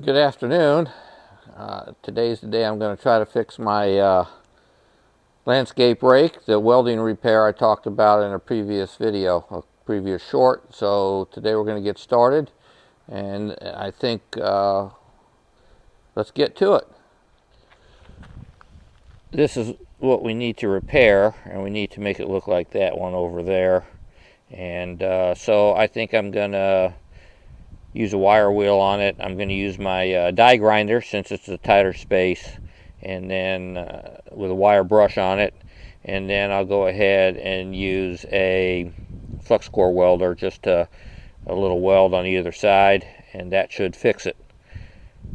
Good afternoon. Today's the day I'm going to try to fix my landscape rake, the welding repair I talked about in a previous video, a previous short. So today we're going to get started, and I think let's get to it. This is what we need to repair, and we need to make it look like that one over there. And so I think I'm going to use a wire wheel on it. I'm going to use my die grinder since it's a tighter space, and then with a wire brush on it, and then I'll go ahead and use a flux core welder, just a little weld on either side, and that should fix it.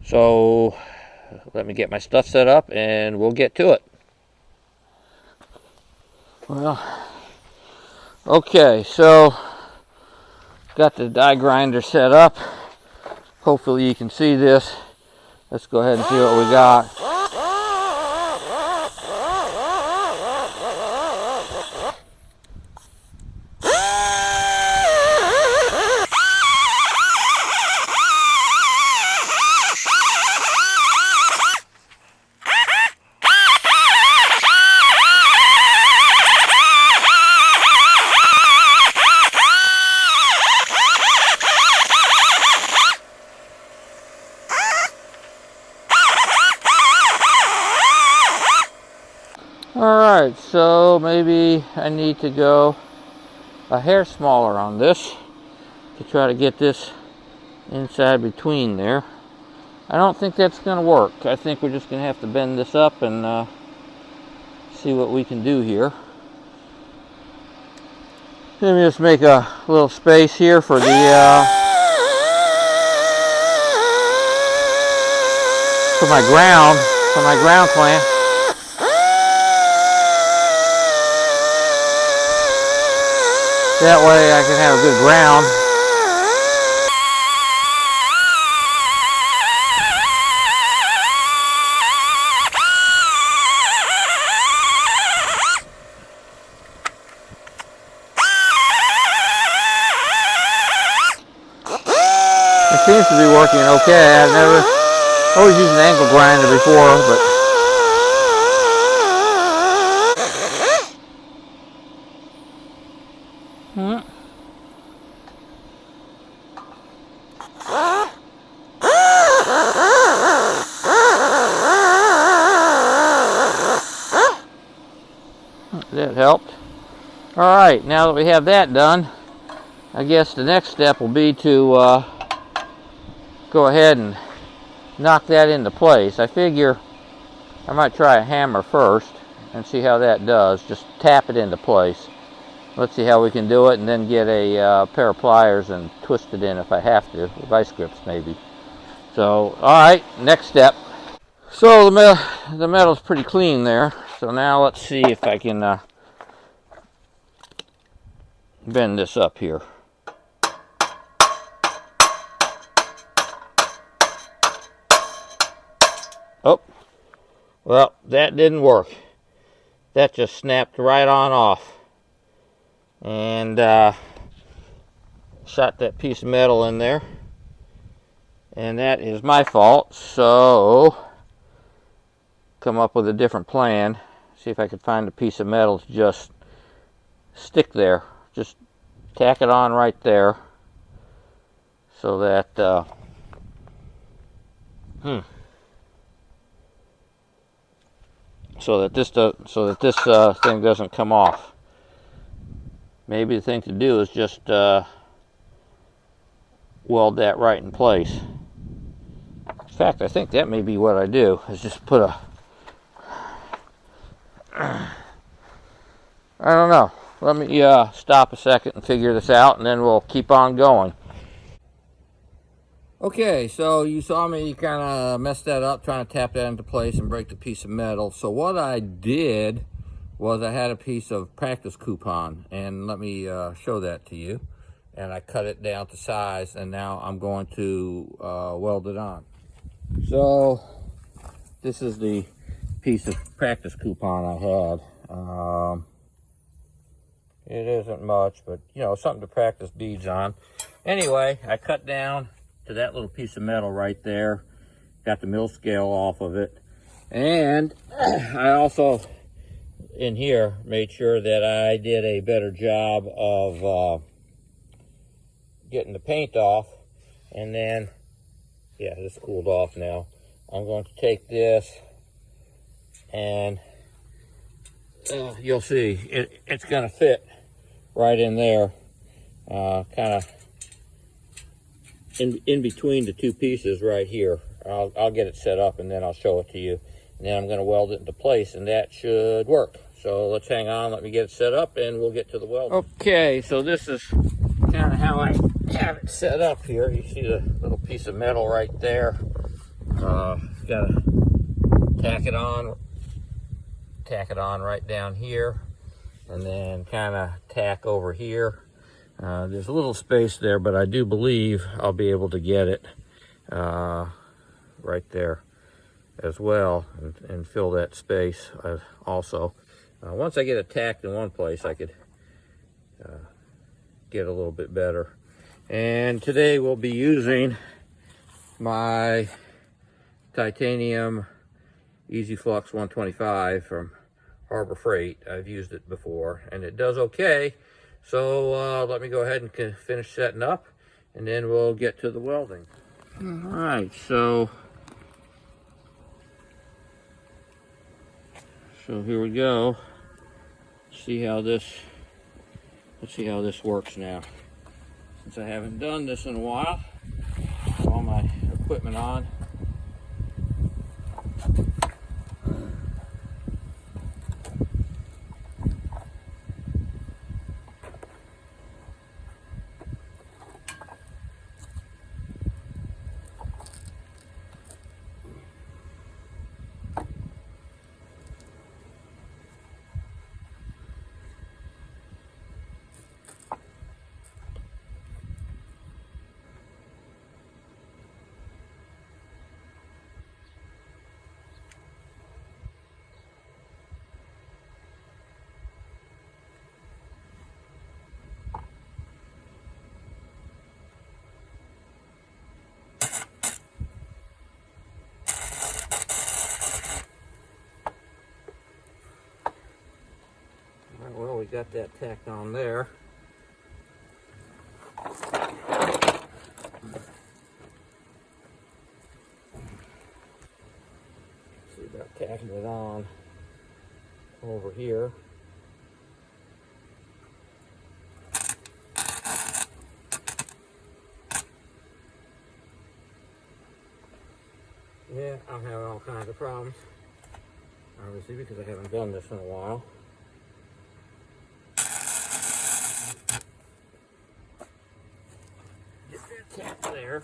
So let me get my stuff set up and we'll get to it. Well, okay, so got the die grinder set up. Hopefully you can see this. Let's go ahead and see what we got. Alright, so maybe I need to go a hair smaller on this to try to get this inside between there. I don't think that's going to work. I think we're just going to have to bend this up and see what we can do here. Let me just make a little space here for the for my ground clamp. That way I can have a good ground. It seems to be working okay. I've always used an angle grinder before, but that helped. Alright, now that we have that done, I guess the next step will be to go ahead and knock that into place. I figure I might try a hammer first and see how that does. Just tap it into place. Let's see how we can do it, and then get a pair of pliers and twist it in if I have to, with vice grips maybe. So, alright, next step. So the metal's pretty clean there. So now let's see if I can bend this up here. Oh, well, that didn't work. That just snapped right on off. And shot that piece of metal in there. And that is my fault. So, come up with a different plan. See if I can find a piece of metal to just stick there. Just tack it on right there. So that this thing doesn't come off. Maybe the thing to do is just weld that right in place. In fact, I think that may be what I do, is just put a I don't know. Let me stop a second and figure this out, and then we'll keep on going. Okay, so you saw me kind of mess that up, trying to tap that into place and break the piece of metal. So what I did was I had a piece of practice coupon, and let me show that to you. And I cut it down to size, and now I'm going to weld it on. So this is the piece of practice coupon I had. It isn't much, but you know, something to practice beads on. Anyway, I cut down to that little piece of metal right there, got the mill scale off of it. And I also, in here, made sure that I did a better job of getting the paint off. And then, yeah, this cooled off now. I'm going to take this and you'll see it's going to fit right in there, kind of in between the two pieces right here. I'll get it set up and then I'll show it to you. And then I'm going to weld it into place, and that should work. So let's hang on, let me get it set up, and we'll get to the welding. Okay, so this is kind of how I have it set up here. You see the little piece of metal right there. Got to tack it on right down here, and then kind of tack over here. There's a little space there, but I do believe I'll be able to get it right there as well, and fill that space also. Once I get it tacked in one place, I could get a little bit better. And today we'll be using my titanium Easy Flux 125 from Harbor Freight. I've used it before and it does okay. So let me go ahead and finish setting up, and then we'll get to the welding. All right, so here we go. Let's see how this works now. Since I haven't done this in a while, have all my equipment on. Well, we got that tacked on there. See about tacking it on over here. Yeah, I'm having all kinds of problems, obviously, because I haven't done this in a while. Get that tack there.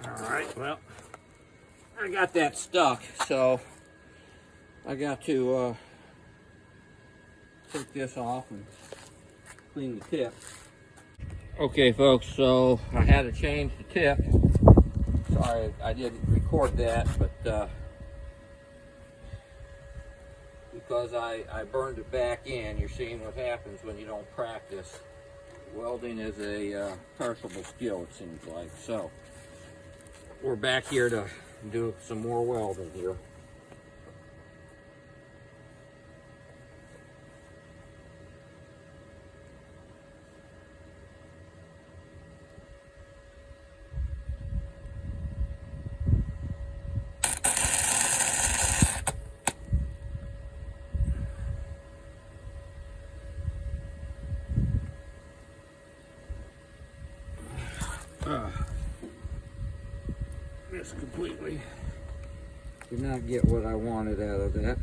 All right, well, I got that stuck, so I got to take this off and clean the tip. Okay, folks, so I had to change the tip. Sorry, I didn't record that, but because I burned it back in, you're seeing what happens when you don't practice. Welding is a perishable skill, it seems like. So we're back here to do some more welding here. This completely did not get what I wanted out of that.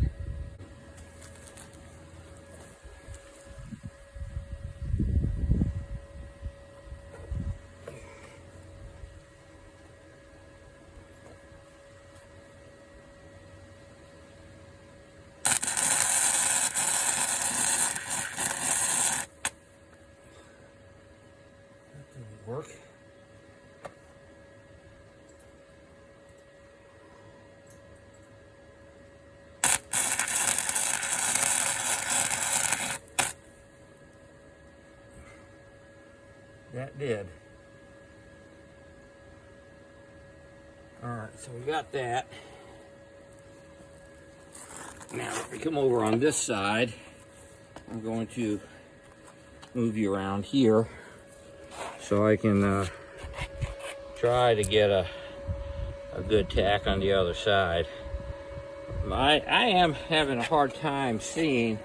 work. That did. All right, so we got that. Now, if we come over on this side, I'm going to move you around here so I can try to get a good tack on the other side. I am having a hard time seeing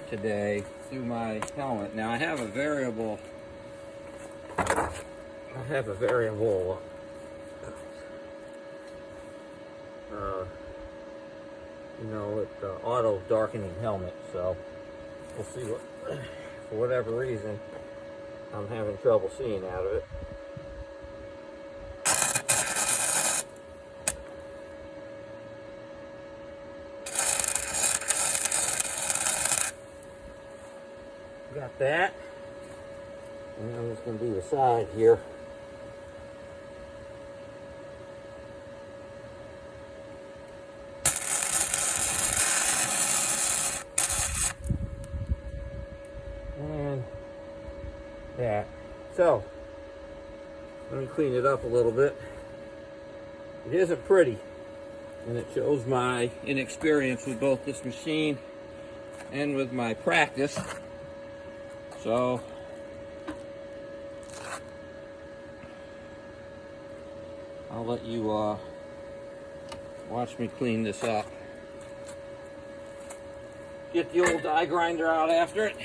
today through my helmet. Now, I have a variable you know, it's auto darkening helmet, so we'll see what, for whatever reason, I'm having trouble seeing out of it. Got that, and I'm just going to do the side here. That. So, let me clean it up a little bit. It isn't pretty, and it shows my inexperience with both this machine and with my practice. So, I'll let you watch me clean this up. Get the old die grinder out after it.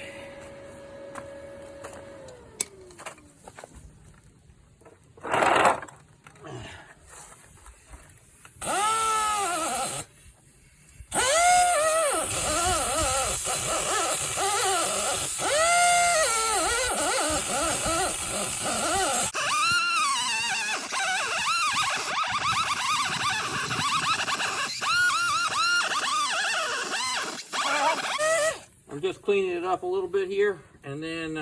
I'm just cleaning it up a little bit here, and then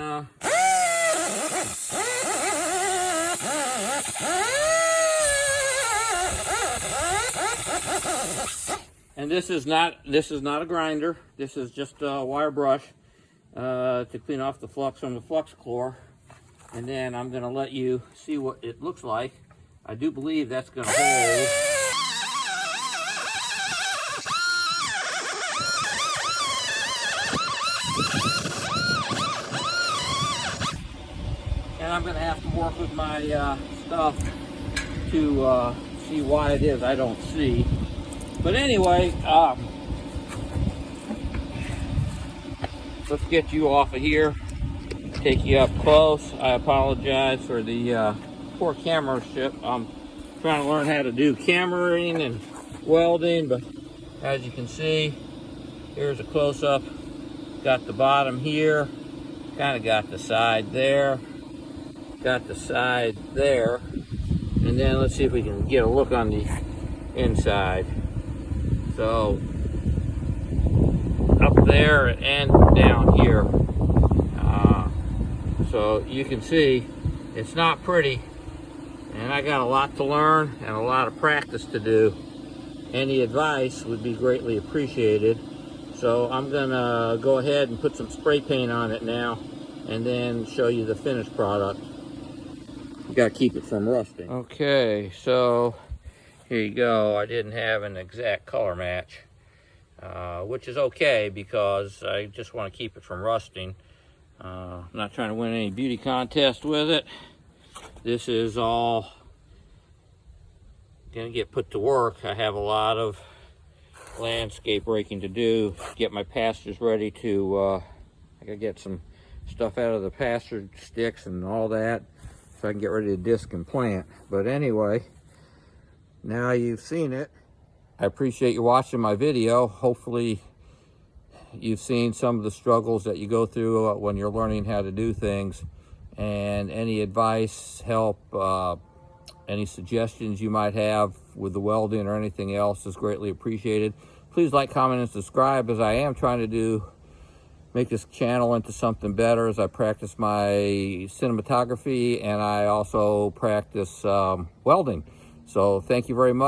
and this is not a grinder. This is just a wire brush to clean off the flux from the flux core, and then I'm going to let you see what it looks like. I do believe that's going to hold. And I'm going to have to work with my stuff to see why it is I don't see. But anyway, let's get you off of here, take you up close. I apologize for the poor cameramanship. I'm trying to learn how to do cameraing and welding, but as you can see, here's a close-up. Got the bottom here, kind of got the side there. Got the side there, and then let's see if we can get a look on the inside. So up there and down here, so you can see it's not pretty, and I got a lot to learn and a lot of practice to do. Any advice would be greatly appreciated. So I'm gonna go ahead and put some spray paint on it now, and then show you the finished product. You gotta keep it from rusting. Okay, so here you go. I didn't have an exact color match, which is okay because I just want to keep it from rusting. I'm not trying to win any beauty contest with it. This is all gonna get put to work. I have a lot of landscape raking to do, get my pastures ready to, I gotta get some stuff out of the pasture sticks and all that, so I can get ready to disc and plant. But anyway, now you've seen it. I appreciate you watching my video. Hopefully you've seen some of the struggles that you go through when you're learning how to do things, and any advice, help, any suggestions you might have with the welding or anything else is greatly appreciated. Please like, comment, and subscribe, as I am trying to make this channel into something better as I practice my cinematography, and I also practice welding. So thank you very much.